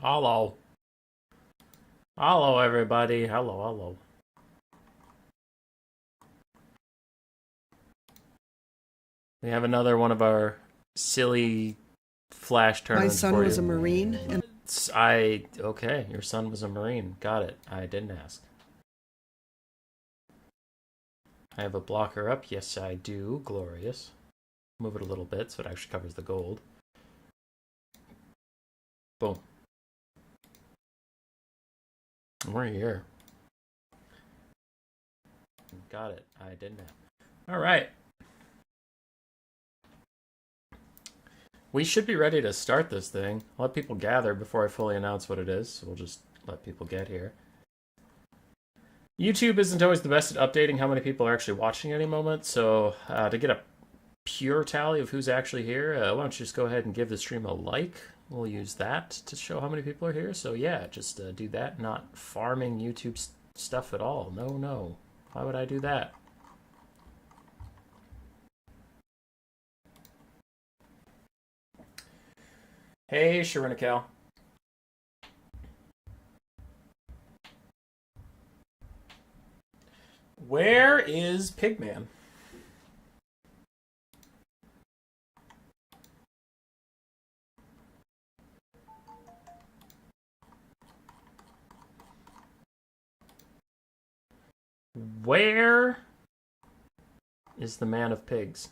Hello. Hello, everybody. Hello, hello. We have another one of our silly flash My tournaments son for was a you. Marine, and Okay, your son was a Marine. Got it. I didn't ask. I have a blocker up. Yes, I do. Glorious. Move it a little bit so it actually covers the gold. Boom. We're here. Got it. I didn't ask. All right. We should be ready to start this thing. Let people gather before I fully announce what it is. So we'll just let people get here. YouTube isn't always the best at updating how many people are actually watching at any moment, so to get a pure tally of who's actually here, why don't you just go ahead and give the stream a like. We'll use that to show how many people are here. So yeah, just do that. Not farming YouTube stuff at all. No. Why would I do that? Hey, Sharinical. Where is Pigman? Where is the man of pigs?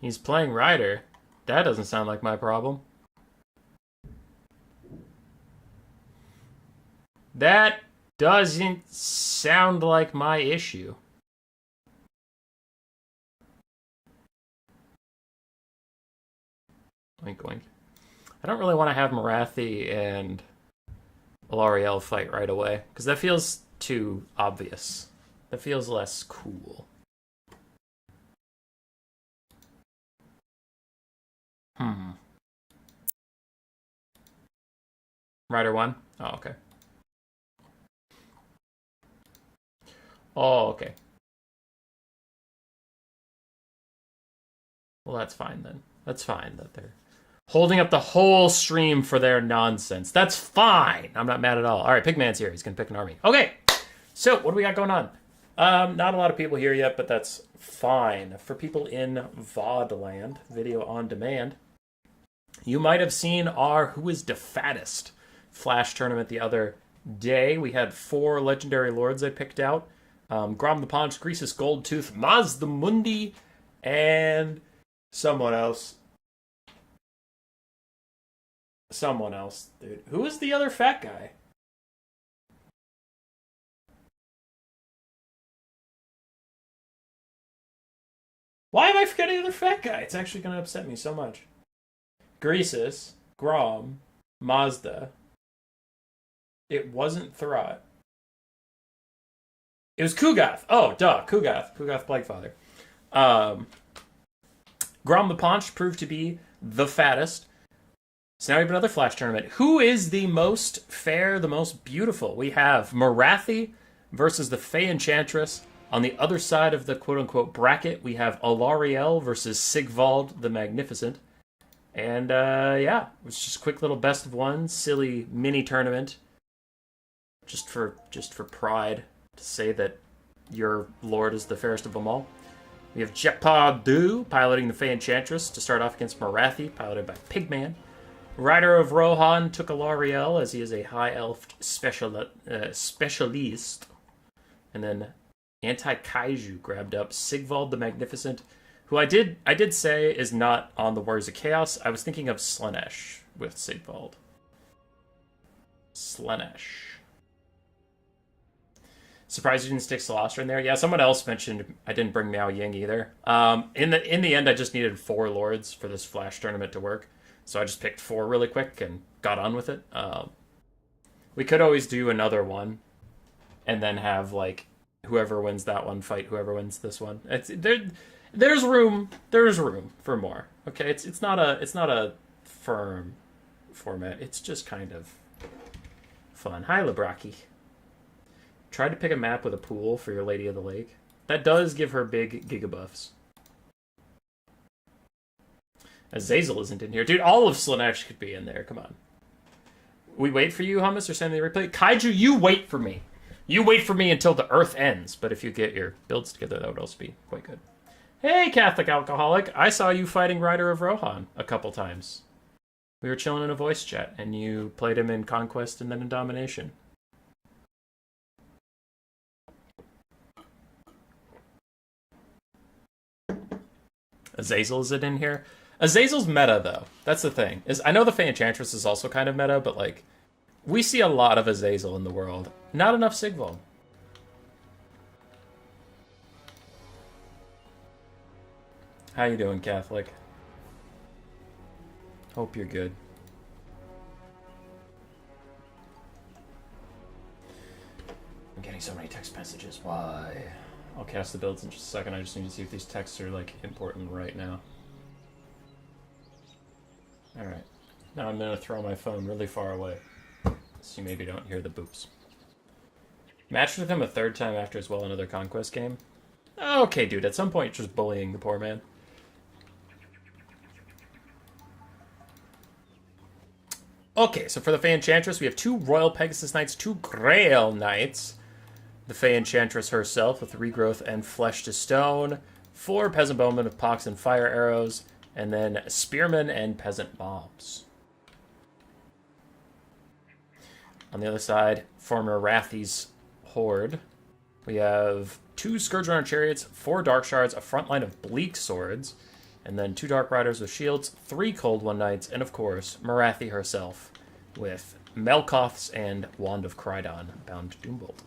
He's playing Ryder. That doesn't sound like my problem. That doesn't sound like my issue. Oink, oink. I don't really want to have Morathi and Alarielle fight right away, because that feels too obvious. That feels less cool. Ryder 1? Oh, okay. Oh, okay. Well, that's fine then. That's fine that they're holding up the whole stream for their nonsense. That's fine. I'm not mad at all. All right, Pigman's here. He's going to pick an army. Okay, so what do we got going on? Not a lot of people here yet, but that's fine. For people in VOD land, video on demand, you might have seen our Who is the Fattest Flash tournament the other day. We had 4 legendary lords I picked out. Grom the Paunch, Greasus Goldtooth, Maz the Mundi, and someone else. Dude. Who is the other fat guy? Why am I forgetting the other fat guy? It's actually going to upset me so much. Greasus, Grom, Mazda. It wasn't Thurot. It was Kugath. Oh, duh. Kugath Plaguefather. Grom the Paunch proved to be the fattest. So now we have another Flash tournament. Who is the most fair, the most beautiful? We have Morathi versus the Fay Enchantress. On the other side of the quote-unquote bracket, we have Alarielle versus Sigvald the Magnificent. And yeah, it was just a quick little best of one, silly mini tournament. Just for pride, to say that your lord is the fairest of them all. We have Jepadu piloting the Fay Enchantress to start off against Morathi, piloted by Pigman. Rider of Rohan took Alarielle, as he is a high elf specialist. And then Anti-Kaiju grabbed up Sigvald the Magnificent, who I did say is not on the Warriors of Chaos. I was thinking of Slaanesh with Sigvald. Slaanesh. Surprised you didn't stick Celestra in there. Yeah, someone else mentioned I didn't bring Miao Ying either. In the end, I just needed 4 lords for this Flash tournament to work, so I just picked 4 really quick and got on with it. We could always do another one, and then have like whoever wins that one fight whoever wins this one. There's room for more. Okay, it's not a firm format. It's just kind of fun. Hi, Labraki. Tried to pick a map with a pool for your Lady of the Lake. That does give her big gigabuffs. Azazel isn't in here. Dude, all of Slaanesh could be in there. Come on. We wait for you, Hummus, or send the replay? Kaiju, you wait for me. You wait for me until the Earth ends. But if you get your builds together, that would also be quite good. Hey, Catholic Alcoholic. I saw you fighting Rider of Rohan a couple times. We were chilling in a voice chat, and you played him in Conquest and then in Domination. Azazel, is it in here? Azazel's meta, though. That's the thing. I know the Fay Enchantress is also kind of meta, but, like, we see a lot of Azazel in the world. Not enough Sigvald. How you doing, Catholic? Hope you're good. I'm getting so many text messages. Why? I'll cast the builds in just a second. I just need to see if these texts are, like, important right now. Alright. Now I'm going to throw my phone really far away, so you maybe don't hear the boops. Matched with him a third time after as well another Conquest game. Okay, dude, at some point you're just bullying the poor man. Okay, so for the Fay Enchantress, we have 2 Royal Pegasus Knights, 2 Grail Knights. The Fay Enchantress herself with Regrowth and Flesh to Stone. 4 Peasant Bowmen with Pox and Fire Arrows. And then Spearmen and Peasant Mobs. On the other side, for Morathi's Horde, we have 2 Scourge Runner Chariots, 4 Dark Shards, a front line of Bleak Swords, and then 2 Dark Riders with Shields, 3 Cold One Knights, and of course, Morathi herself with Melkoths and Wand of Crydon bound to Doombolt.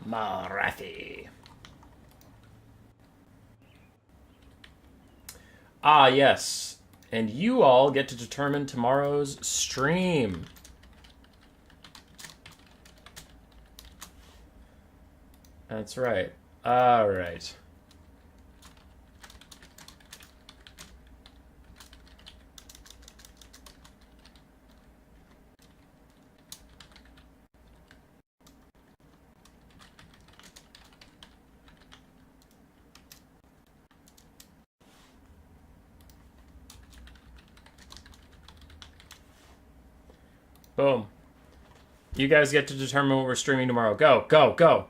Morathi. Ah, yes. And you all get to determine tomorrow's stream. That's right. All right. Boom. You guys get to determine what we're streaming tomorrow. Go, go, go.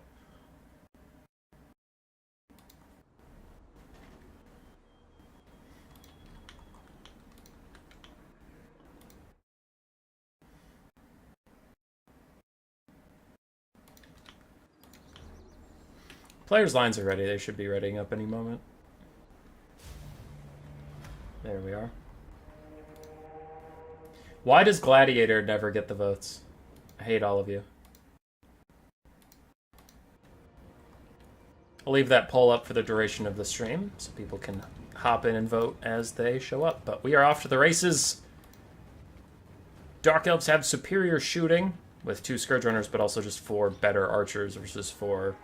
Players' lines are ready. They should be readying up any moment. There we are. Why does Gladiator never get the votes? I hate all of you. I'll leave that poll up for the duration of the stream, so people can hop in and vote as they show up. But we are off to the races. Dark Elves have superior shooting, with 2 Scourge Runners, but also just 4 better archers versus 4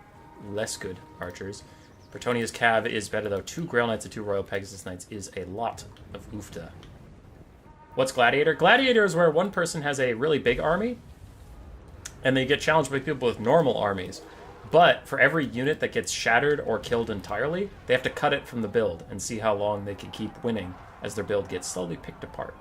less good archers. Bretonia's Cav is better, though. 2 Grail Knights and 2 Royal Pegasus Knights is a lot of oofta. What's Gladiator? Gladiator is where one person has a really big army, and they get challenged by people with normal armies. But for every unit that gets shattered or killed entirely, they have to cut it from the build and see how long they can keep winning as their build gets slowly picked apart.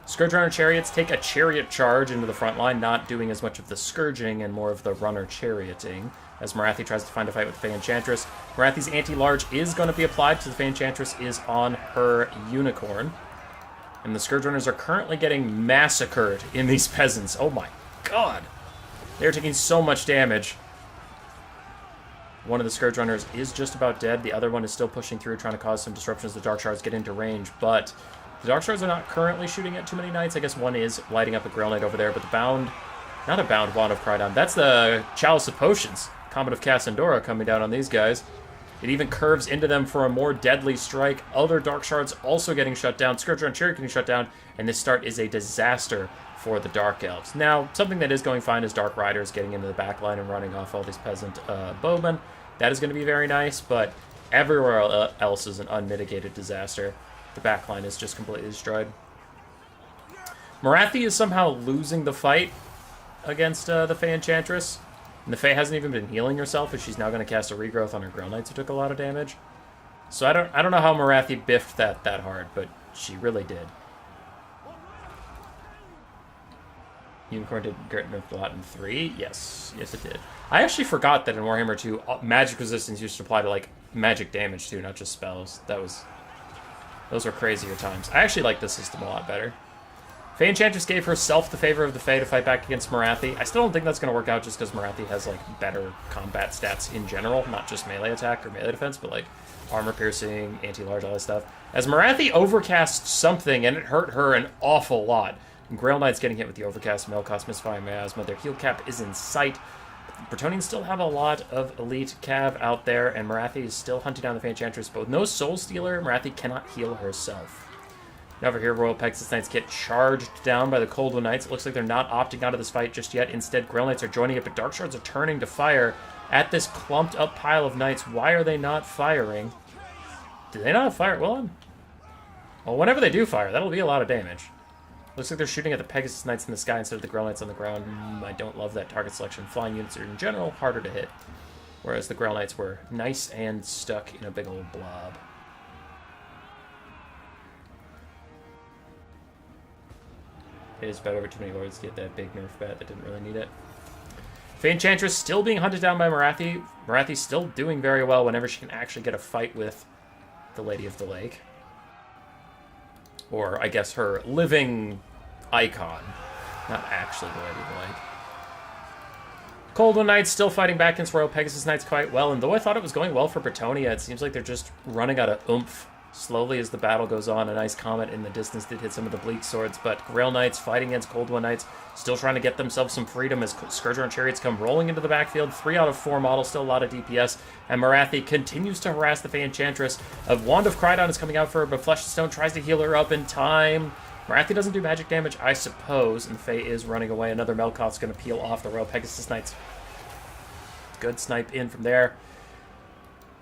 Scourge Runner Chariots take a chariot charge into the front line, not doing as much of the scourging and more of the runner charioting, as Morathi tries to find a fight with Fay Enchantress. Morathi's anti-large is going to be applied to the Fay Enchantress is on her unicorn. And the Scourge Runners are currently getting massacred in these peasants. Oh my god. They're taking so much damage. One of the Scourge Runners is just about dead. The other one is still pushing through, trying to cause some disruption as the Dark Shards get into range. But the Dark Shards are not currently shooting at too many Knights. I guess one is lighting up a Grail Knight over there. But the bound... Not a bound Wand of Crydon. That's the Chalice of Potions. Comet of Cassandora coming down on these guys. It even curves into them for a more deadly strike. Other Dark Shards also getting shut down. Scourge Runner Chariot getting shut down. And this start is a disaster for the Dark Elves. Now, something that is going fine is Dark Riders getting into the back line and running off all these peasant bowmen. That is going to be very nice, but everywhere else is an unmitigated disaster. The back line is just completely destroyed. Morathi is somehow losing the fight against the Fay Enchantress. And the Fae hasn't even been healing herself, as she's now going to cast a regrowth on her Grail Knights who took a lot of damage. So I don't know how Morathi biffed that hard, but she really did. Unicorn did get nerfed a lot in 3. Yes, it did. I actually forgot that in Warhammer 2, magic resistance used to apply to like magic damage too, not just spells. Those were crazier times. I actually like this system a lot better. Fay Enchantress gave herself the favor of the Fae to fight back against Morathi. I still don't think that's going to work out just because Morathi has like better combat stats in general, not just melee attack or melee defense, but like armor piercing, anti-large, all that stuff. As Morathi overcast something, and it hurt her an awful lot. And Grail Knight's getting hit with the overcast, Melkoth, Misfire, Miasma. Their heal cap is in sight. Bretonnians still have a lot of elite cav out there, and Morathi is still hunting down the Fay Enchantress, but with no Soul Stealer, Morathi cannot heal herself. Now over here, Royal Pegasus Knights get charged down by the Cold One Knights. It looks like they're not opting out of this fight just yet. Instead, Grail Knights are joining it, but Dark Shards are turning to fire at this clumped up pile of Knights. Why are they not firing? Do they not fire? Well, whenever they do fire, that'll be a lot of damage. Looks like they're shooting at the Pegasus Knights in the sky instead of the Grail Knights on the ground. I don't love that target selection. Flying units are, in general, harder to hit. Whereas the Grail Knights were nice and stuck in a big old blob. It is better over too many lords to get that big nerf bat that didn't really need it. Fay Enchantress still being hunted down by Morathi. Morathi's still doing very well whenever she can actually get a fight with the Lady of the Lake. Or, I guess, her living icon. Not actually the Lady of the Lake. Cold One Knights still fighting back against Royal Pegasus Knights quite well. And though I thought it was going well for Bretonnia, it seems like they're just running out of oomph slowly as the battle goes on. A nice comet in the distance did hit some of the Bleak Swords, but Grail Knights fighting against Cold One Knights, still trying to get themselves some freedom as Scourger and Chariots come rolling into the backfield. 3 out of 4 models, still a lot of DPS, and Morathi continues to harass the Fay Enchantress. A Wand of Crydon is coming out for her, but Flesh and Stone tries to heal her up in time. Morathi doesn't do magic damage, I suppose, and the Fae is running away. Another Melkoth's going to peel off the Royal Pegasus Knights. Good snipe in from there.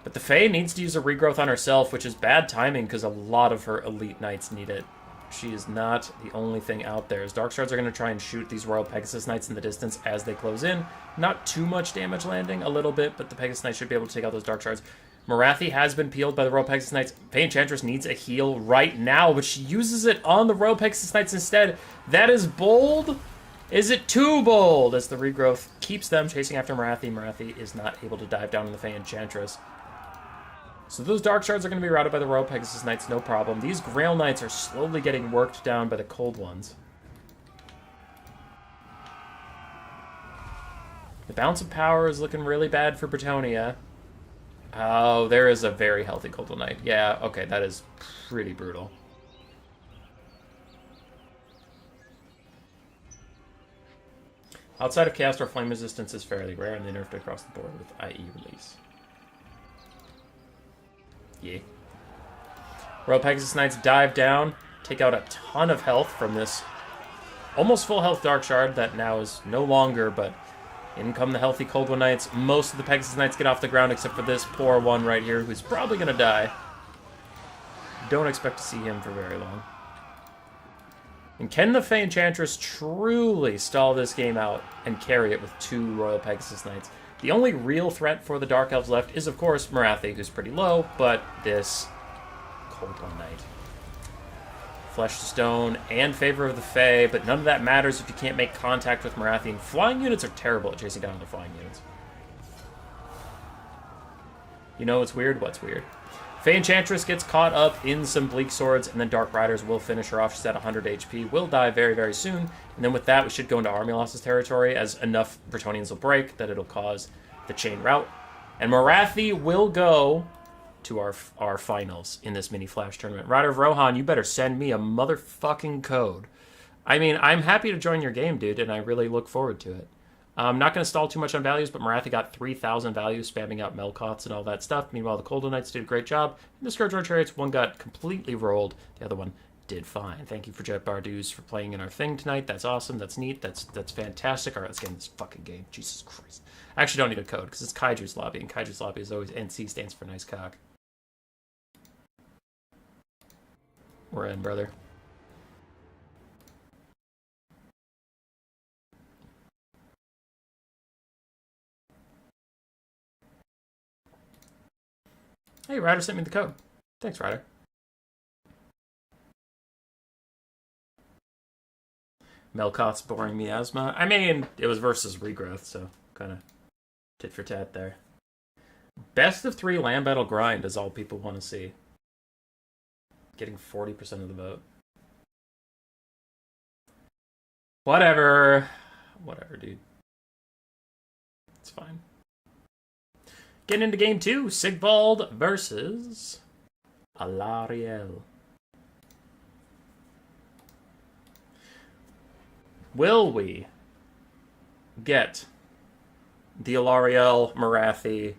But the Fae needs to use a regrowth on herself, which is bad timing because a lot of her elite knights need it. She is not the only thing out there. As Dark Shards are going to try and shoot these Royal Pegasus Knights in the distance as they close in. Not too much damage landing, a little bit, but the Pegasus Knights should be able to take out those Dark Shards. Morathi has been peeled by the Royal Pegasus Knights. Fay Enchantress needs a heal right now, but she uses it on the Royal Pegasus Knights instead. That is bold. Is it too bold? As the regrowth keeps them chasing after Morathi. Morathi is not able to dive down on the Fay Enchantress. So those Dark Shards are going to be routed by the Royal Pegasus Knights, no problem. These Grail Knights are slowly getting worked down by the Cold Ones. The Bounce of Power is looking really bad for Bretonnia. Oh, there is a very healthy Cold One Knight. Yeah, okay, that is pretty brutal. Outside of Chaos Dwarf, Flame Resistance is fairly rare, and they nerfed it across the board with IE release. Yeah. Royal Pegasus Knights dive down, take out a ton of health from this almost full health Dark Shard that now is no longer, but in come the healthy Cold One Knights. Most of the Pegasus Knights get off the ground except for this poor one right here who's probably going to die. Don't expect to see him for very long. And can the Fay Enchantress truly stall this game out and carry it with 2 Royal Pegasus Knights? The only real threat for the Dark Elves left is, of course, Morathi, who's pretty low, but this Cold One Knight. Flesh to Stone and Favor of the Fae, but none of that matters if you can't make contact with Morathi. And flying units are terrible at chasing down other flying units. You know what's weird? What's weird? Fay Enchantress gets caught up in some Bleak Swords, and then Dark Riders will finish her off. She's at 100 HP, will die very, very soon. And then with that, we should go into Army Losses territory, as enough Bretonnians will break that it'll cause the chain rout. And Morathi will go to our finals in this mini Flash tournament. Rider of Rohan, you better send me a motherfucking code. I mean, I'm happy to join your game, dude, and I really look forward to it. I'm not going to stall too much on values, but Morathi got 3,000 values, spamming out Melkoths and all that stuff. Meanwhile, the Cold Knights did a great job. And the Scourge Chariots, one got completely rolled. The other one did fine. Thank you for Jet Bardu's for playing in our thing tonight. That's awesome. That's neat. That's fantastic. All right, let's get in this fucking game. Jesus Christ. I actually don't need a code, because it's Kaiju's Lobby, and Kaiju's Lobby is always NC stands for nice cock. We're in, brother. Hey, Ryder sent me the code. Thanks, Ryder. Melkoth's boring miasma. I mean, it was versus regrowth, so kind of tit for tat there. Best of 3 land battle grind is all people want to see. Getting 40% of the vote. Whatever. Whatever, dude. It's fine. Getting into game 2. Sigvald versus Alarielle. Will we get the Alarielle Morathi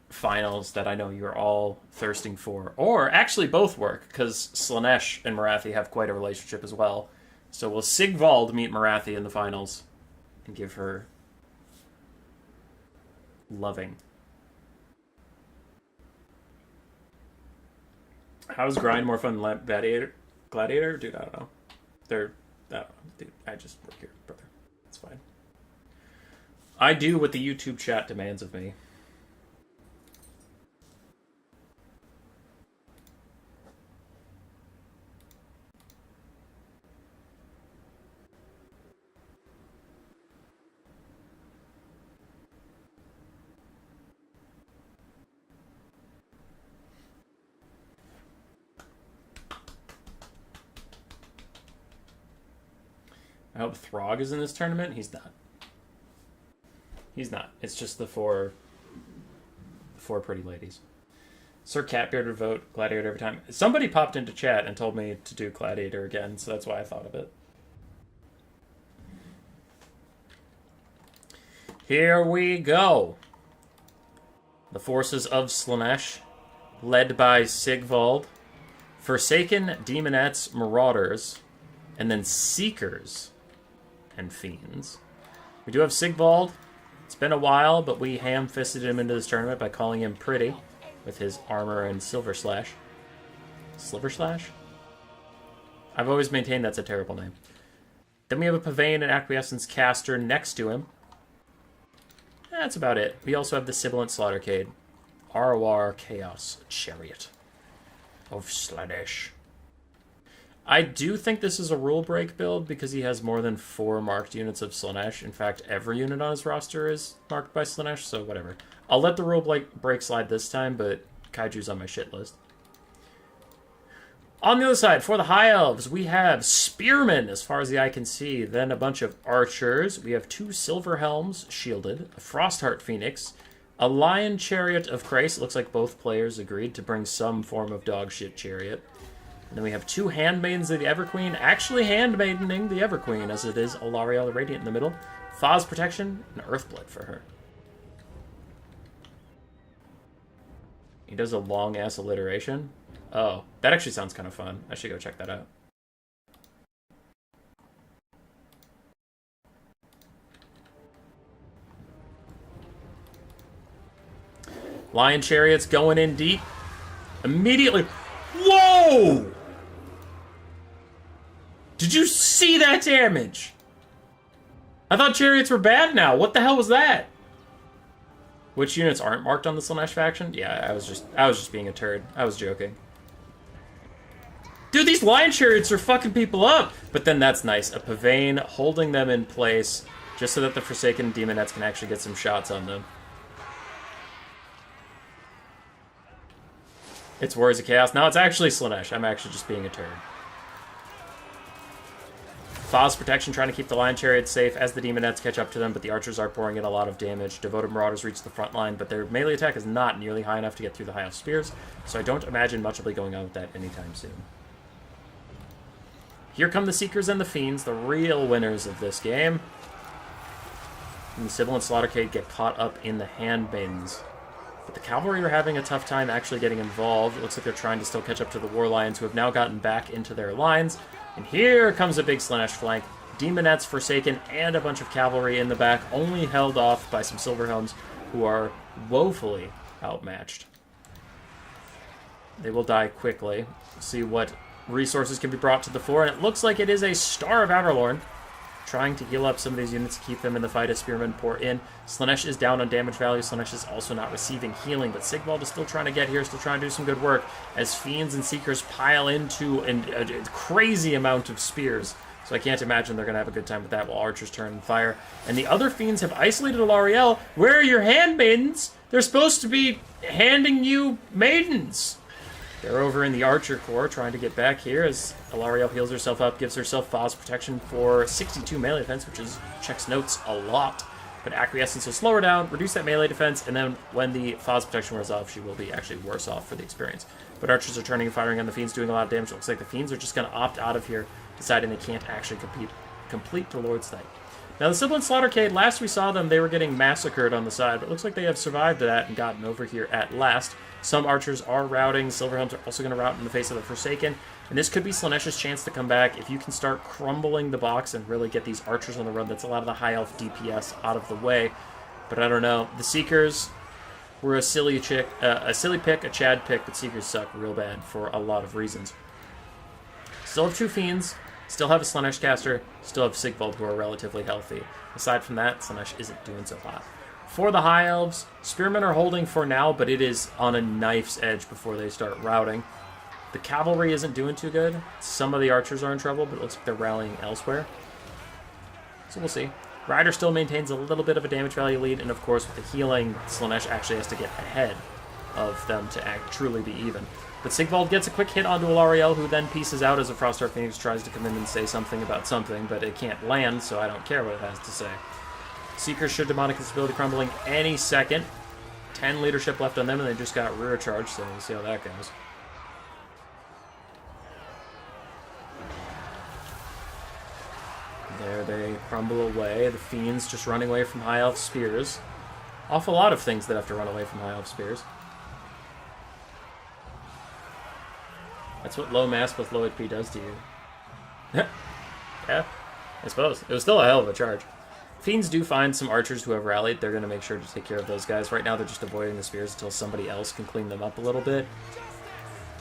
finals that I know you're all thirsting for? Or actually both work, because Slaanesh and Morathi have quite a relationship as well. So will Sigvald meet Morathi in the finals and give her loving? How's grind more fun than Gladiator? Dude, I don't know. Dude, I just work here, brother. It's fine. I do what the YouTube chat demands of me. I hope Throg is in this tournament. He's not. He's not. It's just the four pretty ladies. Sir Catbeard would vote Gladiator every time. Somebody popped into chat and told me to do Gladiator again, so that's why I thought of it. Here we go. The forces of Slaanesh, led by Sigvald, Forsaken, Demonettes, Marauders, and then Seekers and Fiends. We do have Sigvald. It's been a while, but we ham-fisted him into this tournament by calling him pretty with his armor and Silver Slash. Sliver Slash? I've always maintained that's a terrible name. Then we have a Pavane and Acquiescence caster next to him. That's about it. We also have the Sibilant Slaughtercade. Arwar Chaos Chariot of Slaanesh. I do think this is a rule break build because he has more than 4 marked units of Slaanesh. In fact, every unit on his roster is marked by Slaanesh, so whatever. I'll let the rule break slide this time, but Kaiju's on my shit list. On the other side, for the High Elves, we have Spearmen, as far as the eye can see. Then a bunch of Archers. We have 2 Silver Helms, shielded. A Frostheart Phoenix. A Lion Chariot of Krace. It looks like both players agreed to bring some form of dogshit chariot. And then we have 2 Handmaidens of the Everqueen, actually handmaidening the Everqueen, as it is Alarielle the Radiant in the middle. Thaw's Protection, and Earthblood for her. He does a long-ass alliteration. Oh, that actually sounds kind of fun. I should go check that out. Lion Chariot's going in deep. Immediately. Whoa! Did you see that damage? I thought chariots were bad now. What the hell was that? Which units aren't marked on the Slaanesh faction? Yeah, I was just being a turd. I was joking. Dude, these lion chariots are fucking people up! But then that's nice. A Pavane holding them in place just so that the Forsaken Demonettes can actually get some shots on them. It's Warriors of Chaos. Now it's actually Slaanesh. I'm actually just being a turd. Thaw's Protection trying to keep the Lion Chariots safe as the Demonettes catch up to them, but the Archers are pouring in a lot of damage. Devoted Marauders reach the front line, but their melee attack is not nearly high enough to get through the High Elf Spears, so I don't imagine much will be going on with that anytime soon. Here come the Seekers and the Fiends, the real winners of this game. And the Sibilant Slaughtercade get caught up in the Handmaidens. But the Cavalry are having a tough time actually getting involved. It looks like they're trying to still catch up to the War Lions, who have now gotten back into their lines. And here comes a big Slaanesh flank. Demonettes, Forsaken, and a bunch of cavalry in the back, only held off by some Silverhelms, who are woefully outmatched. They will die quickly. See what resources can be brought to the fore, and it looks like it is a Star of Averlorn. trying to heal up some of these units to keep them in the fight as Spearmen pour in. Slaanesh is down on damage value. Slaanesh is also not receiving healing, but Sigvald is still trying to get here, still trying to do some good work as Fiends and Seekers pile into a crazy amount of spears. So I can't imagine they're going to have a good time with that while archers turn and fire. And the other Fiends have isolated Alarielle. Where are your handmaidens? They're supposed to be handing you maidens. They're over in the Archer Corps trying to get back here as Alarielle heals herself up, gives herself Faw's protection for 62 melee defense, which is checks notes a lot. But Acquiescence will slow her down, reduce that melee defense, and then when the Faw's protection wears off, she will be actually worse off for the experience. But archers are turning and firing on the Fiends, doing a lot of damage. It looks like the Fiends are just going to opt out of here, deciding they can't actually complete the Lord's Night. Now, the Sibilant Slaughtercade, last we saw them, they were getting massacred on the side, but it looks like they have survived that and gotten over here at last. Some archers are routing. Silverhelms are also going to rout in the face of the Forsaken. And this could be Slaanesh's chance to come back. If you can start crumbling the box and really get these archers on the run, that's a lot of the high elf DPS out of the way. But I don't know. The Seekers were a silly pick, a Chad pick, but Seekers suck real bad for a lot of reasons. Still have 2 Fiends. Still have a Slaanesh caster. Still have Sigvald, who are relatively healthy. Aside from that, Slaanesh isn't doing so hot. For the High Elves, Spearmen are holding for now, but it is on a knife's edge before they start routing. The Cavalry isn't doing too good. Some of the Archers are in trouble, but it looks like they're rallying elsewhere. So we'll see. Rider still maintains a little bit of a damage value lead, and of course with the healing, Slaanesh actually has to get ahead of them to truly be even. But Sigvald gets a quick hit onto Alarielle, who then pieces out as a Frostheart Phoenix tries to come in and say something about something, but it can't land, so I don't care what it has to say. Seekers should Demonic Instability crumbling any second. 10 leadership left on them, and they just got rear charge, so we'll see how that goes. There they crumble away. The Fiends just running away from High Elf Spears. Awful lot of things that have to run away from High Elf Spears. That's what low mass with low HP does to you. Yeah, I suppose. It was still a hell of a charge. Fiends do find some archers who have rallied. They're going to make sure to take care of those guys. Right now, they're just avoiding the spears until somebody else can clean them up a little bit.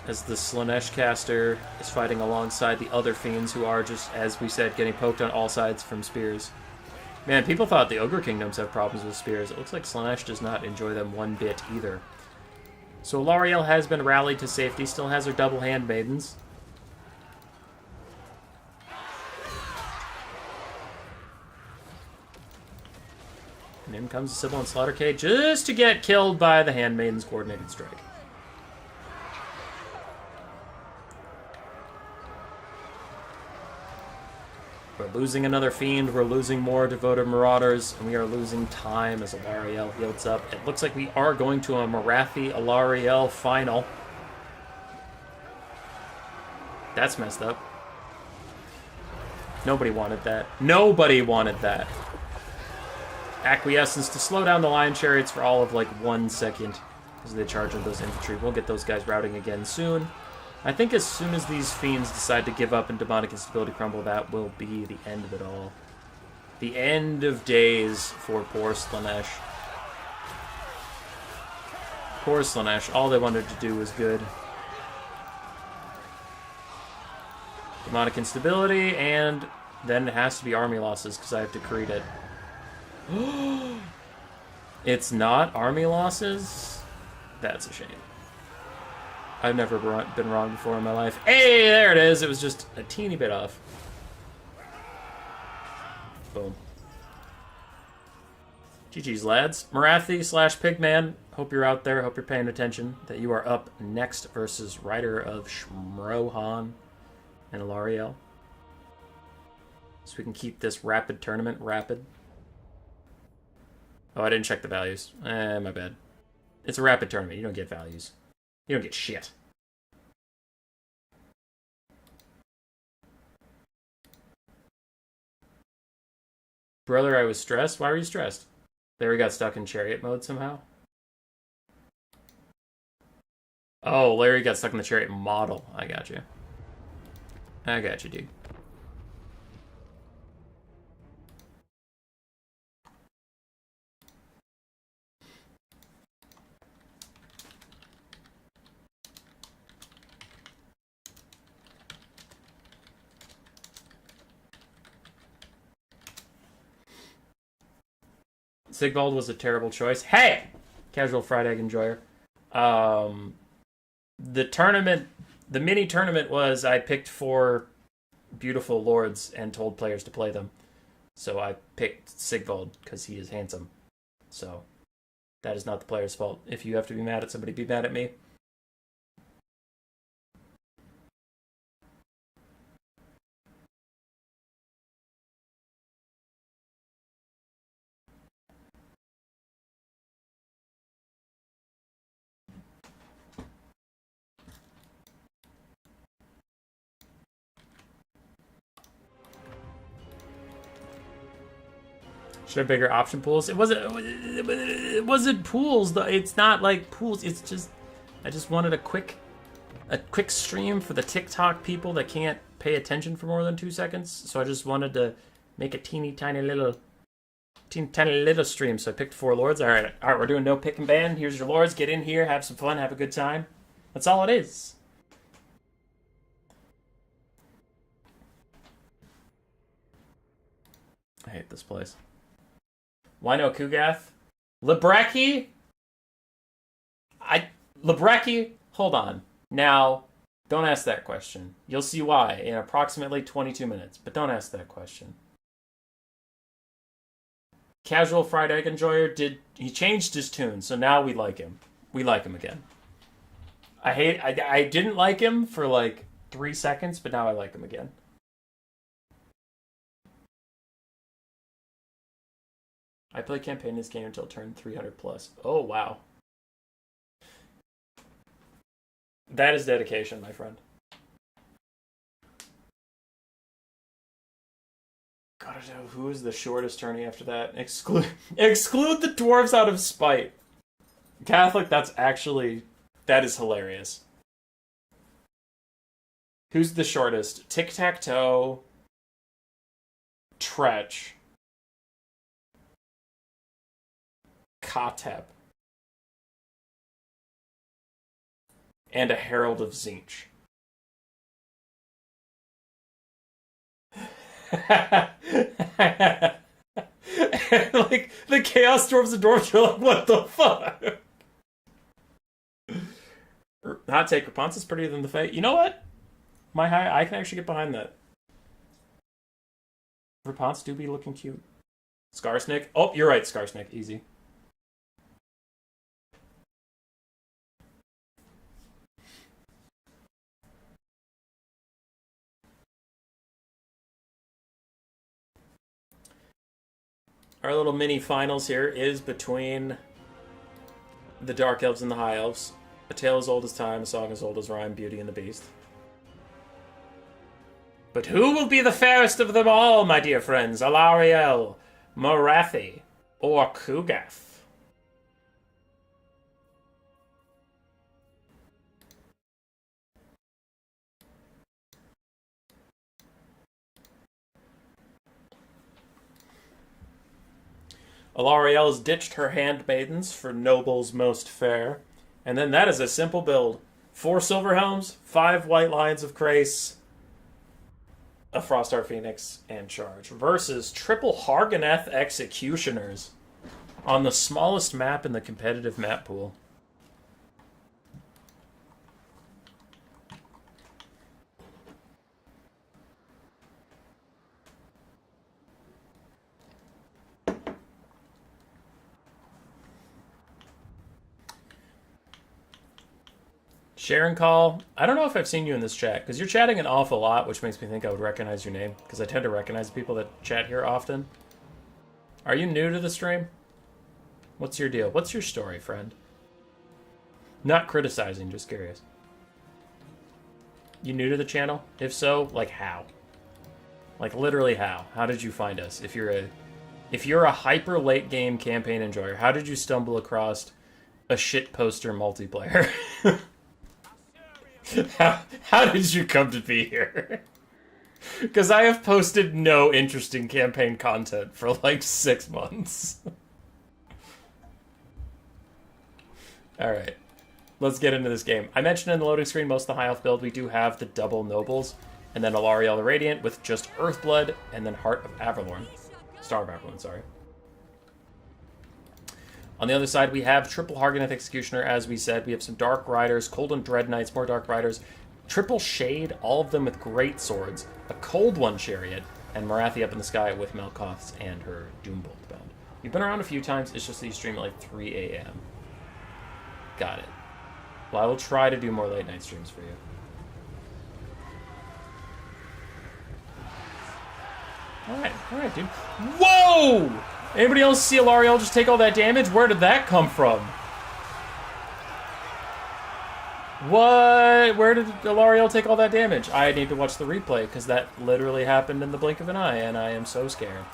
As the Slaanesh caster is fighting alongside the other Fiends who are just, as we said, getting poked on all sides from spears. Man, people thought the Ogre Kingdoms have problems with spears. It looks like Slaanesh does not enjoy them one bit either. So Alarielle has been rallied to safety, still has her double handmaidens. And in comes the Sibilant Slaughtercade just to get killed by the Handmaiden's Coordinated Strike. We're losing another Fiend, we're losing more Devoted Marauders, and we are losing time as Alarielle heals up. It looks like we are going to a Morathi Alarielle final. That's messed up. Nobody wanted that. Nobody wanted that. Acquiescence to slow down the Lion Chariots for all of like 1 second as they charge on those infantry. We'll get those guys routing again soon. I think as soon as these Fiends decide to give up and Demonic Instability crumble, that will be the end of it all. The end of days for poor Slaanesh. Poor Slaanesh. All they wanted to do was good. Demonic Instability, and then it has to be army losses because I have to create it. It's not army losses? That's a shame. I've never been wrong before in my life. Hey, there it is. It was just a teeny bit off. Boom. GG's, lads. Morathi / Pigman. Hope you're out there. Hope you're paying attention. That you are up next versus Rider of Shmrohan and Alarielle. So we can keep this rapid tournament rapid. Oh, I didn't check the values. My bad. It's a rapid tournament. You don't get values. You don't get shit. Brother, I was stressed. Why were you stressed? Larry got stuck in chariot mode somehow? Oh, Larry got stuck in the chariot model. I got you. I got you, dude. Sigvald was a terrible choice. Hey! Casual fried egg enjoyer. The tournament, the mini tournament was I picked 4 beautiful lords and told players to play them. So I picked Sigvald because he is handsome. So that is not the player's fault. If you have to be mad at somebody, be mad at me. Should have bigger option pools. It wasn't pools though. It's not like pools. It's just I just wanted a quick stream for the TikTok people that can't pay attention for more than 2 seconds. So I just wanted to make a teeny tiny little stream. So I picked 4 lords. All right, we're doing no pick and ban. Here's your lords. Get in here, have some fun, have a good time. That's all it is. I hate this place. Why no Kugath? Lebreki? Lebreki? Hold on. Now, don't ask that question. You'll see why in approximately 22 minutes, but don't ask that question. Casual fried egg enjoyer he changed his tune, so now we like him. We like him again. I didn't like him for like 3 seconds, but now I like him again. I played campaign this game until turn 300 plus. Oh, wow. That is dedication, my friend. Gotta know who is the shortest tourney after that. Exclude the dwarves out of spite. Catholic, that is hilarious. Who's the shortest? Tic-tac-toe, Tretch, Katep, and a Herald of Zinch. Like, the Chaos Dwarves and Dwarves are like, what the fuck? Hot take, Rapunzel's is prettier than the Fae. You know what? I can actually get behind that. Rapunzel do be looking cute. Skarsnik. Oh, you're right, Skarsnik. Easy. Our little mini finals here is between the Dark Elves and the High Elves. A tale as old as time, a song as old as rhyme, Beauty and the Beast. But who will be the fairest of them all, my dear friends? Alarielle, Morathi, or Kugath? Alarielle's ditched her handmaidens for nobles most fair. And then that is a simple build. 4 silver helms, 5 white lions of Crace, a Frostar Phoenix, and charge. Versus triple Harganeth Executioners on the smallest map in the competitive map pool. Sharon Call, I don't know if I've seen you in this chat, because you're chatting an awful lot, which makes me think I would recognize your name, because I tend to recognize people that chat here often. Are you new to the stream? What's your deal? What's your story, friend? Not criticizing, just curious. You new to the channel? If so, like how? Like literally how? How did you find us? If you're a hyper late game campaign enjoyer, how did you stumble across a shit poster multiplayer? How did you come to be here? Because I have posted no interesting campaign content for like 6 months. Alright. Let's get into this game. I mentioned in the loading screen, most of the high elf build, we do have the double nobles, and then Alarielle the Radiant with just Earthblood, and then Heart of Avalorn. Star of Avalorn, sorry. On the other side, we have triple Hargoneth Executioner, as we said. We have some Dark Riders, Cold Dread Knights, more Dark Riders, triple Shade, all of them with great swords, a Cold One Chariot, and Morathi up in the sky with Melkoth's and her Doombolt bound. You've been around a few times, it's just that you stream at like 3 a.m. Got it. Well, I will try to do more late night streams for you. Alright, dude. Whoa! Anybody else see Alarielle just take all that damage? Where did that come from? What? Where did Alarielle take all that damage? I need to watch the replay, because that literally happened in the blink of an eye, and I am so scared.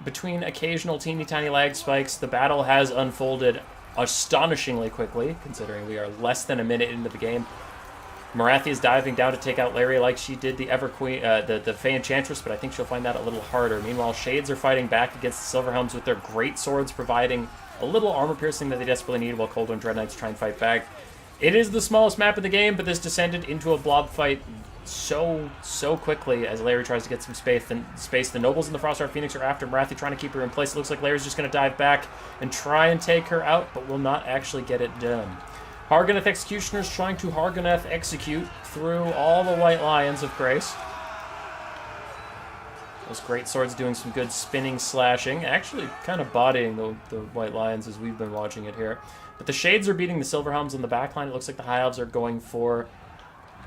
Between occasional teeny tiny lag spikes, the battle has unfolded astonishingly quickly, considering we are less than a minute into the game. Morathi is diving down to take out Larry like she did the the Fay Enchantress, but I think she'll find that a little harder. Meanwhile, Shades are fighting back against the Silverhelms with their great swords, providing a little armor piercing that they desperately need, while Cold and Dread Knights try and fight back. It is the smallest map of the game, but this descended into a blob fight so quickly as Larry tries to get some space. The Nobles and the Frostheart Phoenix are after Morathi, trying to keep her in place. It looks like Larry's just going to dive back and try and take her out, but will not actually get it done. Hargoneth Executioners trying to Hargoneth execute through all the White Lions of Grace. Those great swords doing some good spinning, slashing, actually kind of bodying the White Lions as we've been watching it here. But the Shades are beating the Silverhelms on the backline. It looks like the High Elves are going for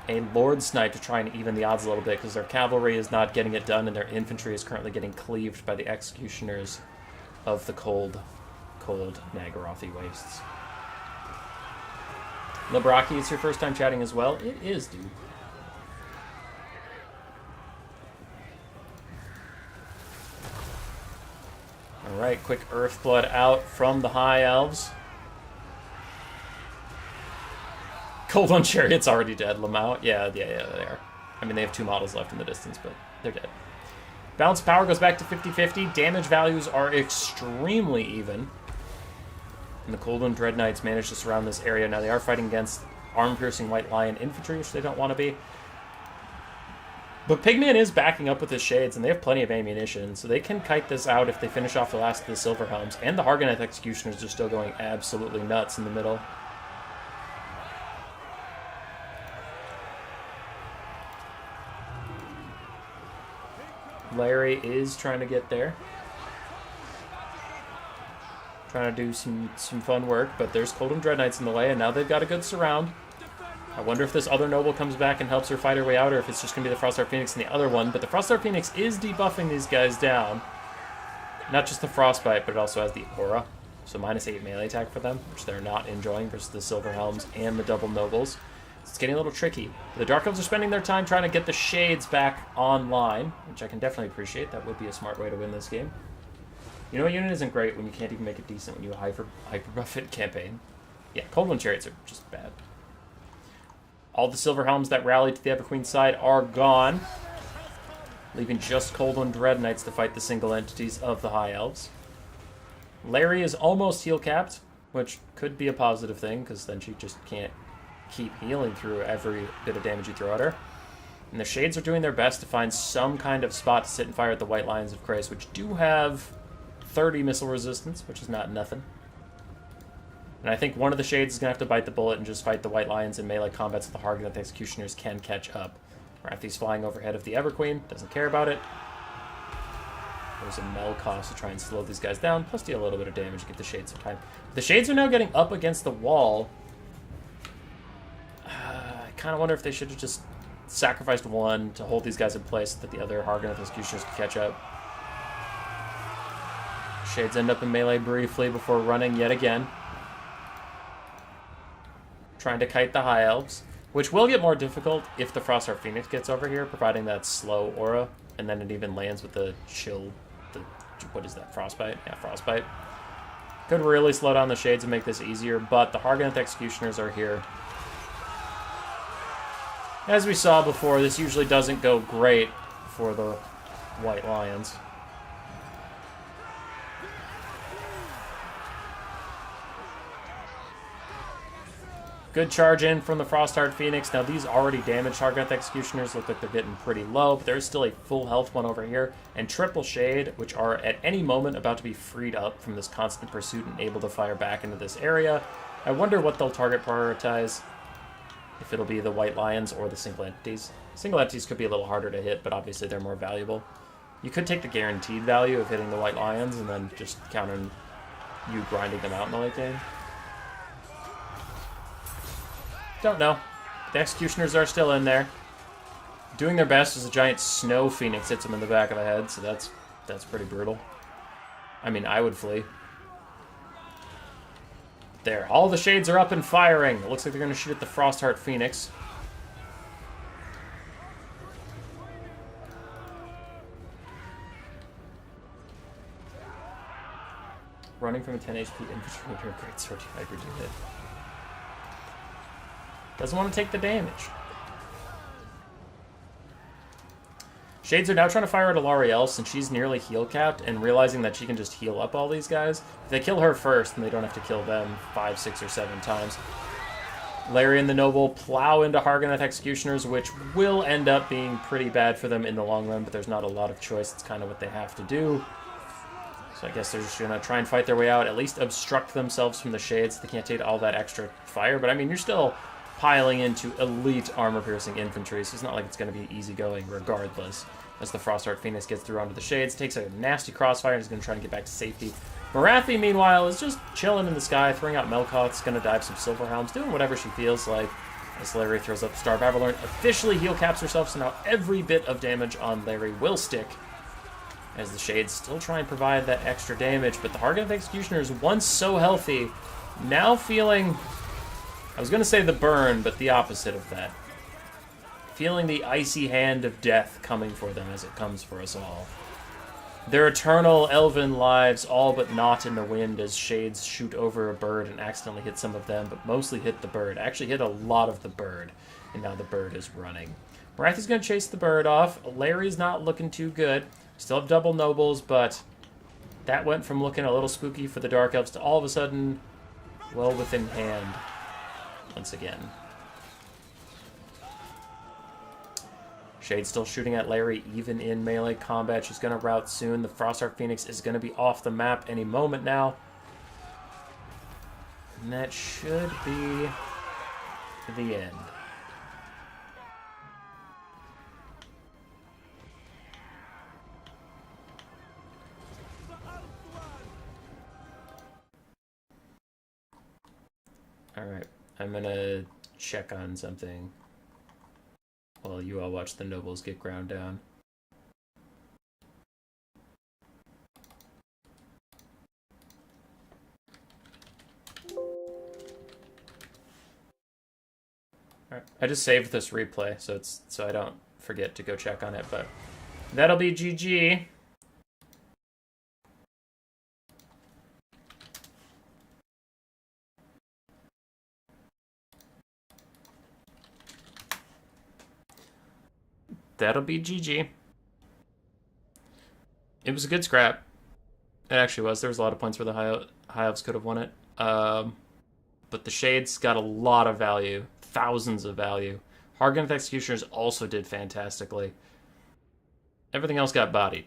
a Lord Snipe to try and even the odds a little bit, because their cavalry is not getting it done and their infantry is currently getting cleaved by the Executioners of the cold Nagarothi wastes. Libraki, it's your first time chatting as well? It is, dude. Alright, quick Earthblood out from the High Elves. Cold One Chariot's already dead, Lamau. Yeah, they are. I mean, they have 2 models left in the distance, but they're dead. Balance power goes back to 50-50. Damage values are extremely even. And the Cold One Dread Knights manage to surround this area. Now, they are fighting against arm-piercing White Lion infantry, which they don't want to be. But Pigman is backing up with his Shades, and they have plenty of ammunition, so they can kite this out if they finish off the last of the Silverhelms. And the Hargoneth Executioners are still going absolutely nuts in the middle. Larry is trying to get there. Trying to do some fun work, but there's Cold and Dread Knights in the way, and now they've got a good surround. I wonder if this other noble comes back and helps her fight her way out, or if it's just going to be the Frostheart Phoenix and the other one. But the Frostheart Phoenix is debuffing these guys down. Not just the Frostbite, but it also has the Aura. So -8 melee attack for them, which they're not enjoying versus the Silverhelms and the Double Nobles. So it's getting a little tricky. The Dark Elves are spending their time trying to get the Shades back online, which I can definitely appreciate. That would be a smart way to win this game. You know, a unit isn't great when you can't even make it decent when you hyper buff it campaign. Yeah, Cold One Chariots are just bad. All the Silverhelms that rallied to the Everqueen side are gone, leaving just Cold One Dread Knights to fight the single entities of the High Elves. Larry is almost heal capped, which could be a positive thing, because then she just can't keep healing through every bit of damage you throw at her. And the Shades are doing their best to find some kind of spot to sit and fire at the White Lions of Grace, which do have 30 missile resistance, which is not nothing. And I think one of the Shades is going to have to bite the bullet and just fight the White Lions in melee combat so the Hargoneth Executioners can catch up. Morathi's flying overhead of the Everqueen, doesn't care about it. There's a Melkoth to try and slow these guys down, plus deal a little bit of damage to get the Shades some time. The Shades are now getting up against the wall. I kind of wonder if they should have just sacrificed one to hold these guys in place so that the other Hargoneth Executioners could catch up. Shades end up in melee briefly before running yet again. Trying to kite the High Elves, which will get more difficult if the Frostheart Phoenix gets over here, providing that slow aura, and then it even lands with the chill, what is that, Frostbite? Yeah, Frostbite. Could really slow down the Shades and make this easier, but the Hargoneth Executioners are here. As we saw before, this usually doesn't go great for the White Lions. Good charge in from the Frostheart Phoenix. Now, these already damaged Hargath Executioners look like they're getting pretty low, but there's still a full health one over here. And Triple Shade, which are at any moment about to be freed up from this constant pursuit and able to fire back into this area. I wonder what they'll target prioritize. If it'll be the White Lions or the Single Entities. Single Entities could be a little harder to hit, but obviously they're more valuable. You could take the guaranteed value of hitting the White Lions and then just countering you grinding them out in the late game. Don't know. The Executioners are still in there. Doing their best as a giant Snow Phoenix hits them in the back of the head, so that's pretty brutal. I mean, I would flee. There, all the shades are up and firing. It looks like they're going to shoot at the Frostheart Phoenix. Running from a 10 HP infantry, you're a great sword hybrid unit. Doesn't want to take the damage. Shades are now trying to fire at Alarielle since she's nearly heal capped and realizing that she can just heal up all these guys. If they kill her first, then they don't have to kill them 5, 6, or 7 times. Larry and the Noble plow into Hargath Executioners, which will end up being pretty bad for them in the long run, but there's not a lot of choice. It's kind of what they have to do. So I guess they're just going to try and fight their way out, at least obstruct themselves from the shades. They can't take all that extra fire, but I mean, you're still piling into elite armor-piercing infantry, so it's not like it's going to be easygoing regardless. As the Frostheart Phoenix gets through onto the shades, takes a nasty crossfire and is going to try and get back to safety. Morathi, meanwhile, is just chilling in the sky, throwing out Melkoths, going to dive some Silverhounds, doing whatever she feels like. As Larry throws up Star Babylon, officially heal caps herself, so now every bit of damage on Larry will stick. As the Shades still try and provide that extra damage, but the Hargath Executioners, once so healthy, now feeling, I was going to say the burn, but the opposite of that. Feeling the icy hand of death coming for them as it comes for us all. Their eternal elven lives all but not in the wind as Shades shoot over a bird and accidentally hit some of them, but mostly hit the bird. Actually hit a lot of the bird, and now the bird is running. Morathi's going to chase the bird off. Larry's not looking too good. Still have double nobles, but that went from looking a little spooky for the Dark Elves to all of a sudden well within hand once again. Shade's still shooting at Larry even in melee combat. She's going to rout soon. The Frostheart Phoenix is going to be off the map any moment now. And that should be the end. Alright, I'm gonna check on something while you all watch the nobles get ground down. Alright, I just saved this replay so I don't forget to go check on it, but that'll be GG. That'll be GG. It was a good scrap. It actually was. There was a lot of points where the High Elves could have won it. But the Shades got a lot of value. Thousands of value. Hargath Executioners also did fantastically. Everything else got bodied.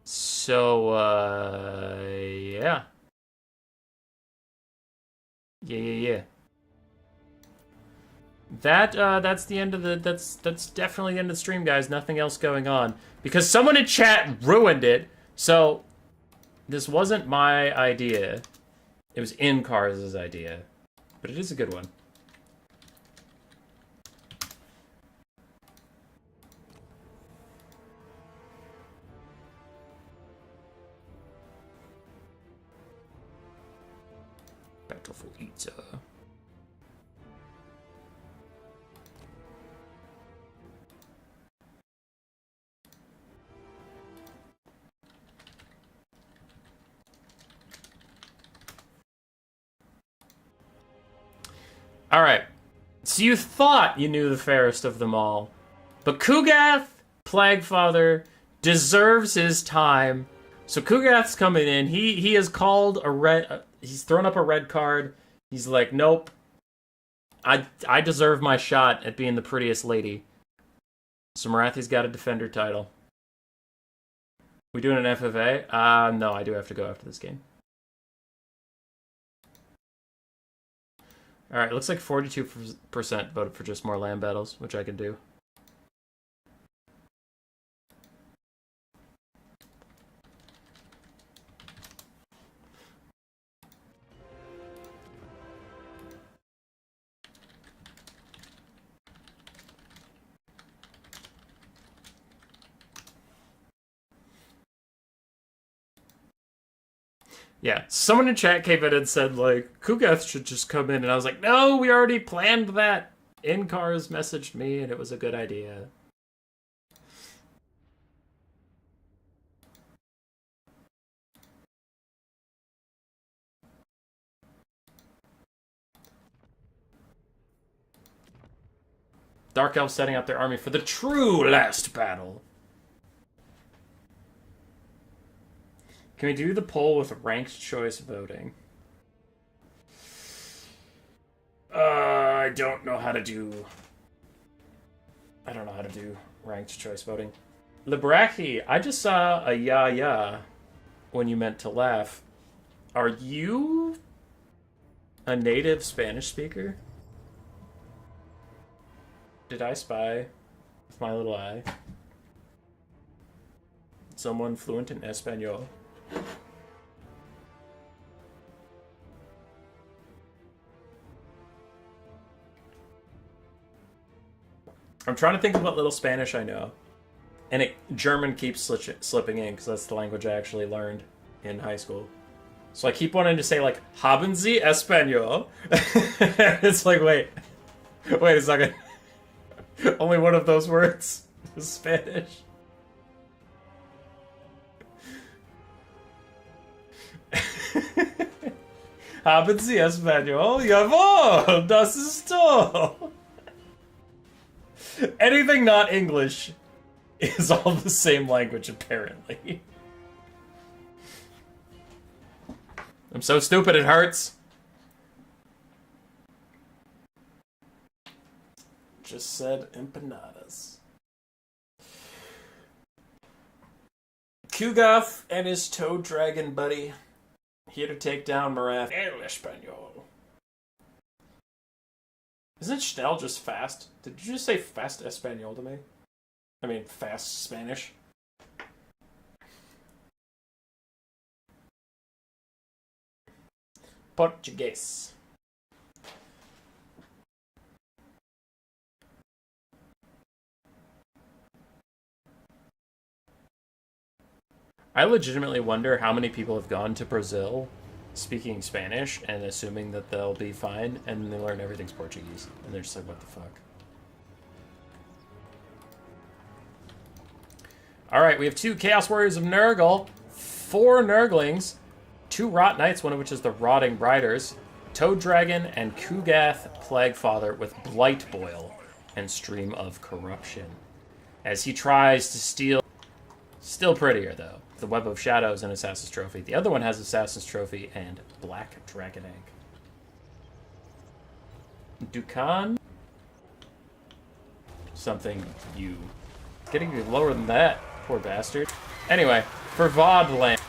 So, yeah. Yeah. That's the end of the, that's definitely the end of the stream, guys. Nothing else going on. Because someone in chat ruined it. So, this wasn't my idea. It was Incars' idea. But it is a good one. Battle for Itza. Alright, so you thought you knew the fairest of them all, but Kugath, Plaguefather, deserves his time So Kugath's coming in. He has called a red. He's thrown up a red card. He's like, nope. I deserve my shot at being the prettiest lady. So Morathi's got a defender title. We doing an FFA? No, I do have to go after this game. Alright, looks like 42% voted for just more land battles, which I can do. Yeah, someone in chat came in and said, like, Kugath should just come in, and I was like, no, we already planned that. In-cars messaged me, and it was a good idea. Dark Elves setting up their army for the true last battle. Can we do the poll with ranked choice voting? I don't know how to do... I don't know how to do ranked choice voting. Libraki, I just saw a ya when you meant to laugh. Are you a native Spanish speaker? Did I spy with my little eye someone fluent in Espanol? I'm trying to think of what little Spanish I know. And German keeps slipping in, because that's the language I actually learned in high school. So I keep wanting to say, like, haben Sie Espanol? It's like, wait a second. Only one of those words is Spanish. Haben Sie Espanol? Jawohl, das ist toll. Anything not English is all the same language, apparently. I'm so stupid, it hurts. Just said empanadas. Kugath and his toad dragon buddy here to take down Morathi. El Español. Isn't Schnell just fast? Did you just say fast Espanol to me? I mean, fast Spanish. Portuguese. I legitimately wonder how many people have gone to Brazil speaking Spanish and assuming that they'll be fine, and then they learn everything's Portuguese. And they're just like, what the fuck? Alright, we have 2 Chaos Warriors of Nurgle, 4 Nurglings, 2 Rot Knights, one of which is the Rotting Riders, Toad Dragon, and Kugath Plaguefather with Blight Boil and Stream of Corruption. As he tries to steal... Still prettier, though. The Web of Shadows and Assassin's Trophy. The other one has Assassin's Trophy and Black Dragon Egg. Dukan? Something you... Getting you lower than that, poor bastard. Anyway, for VOD land.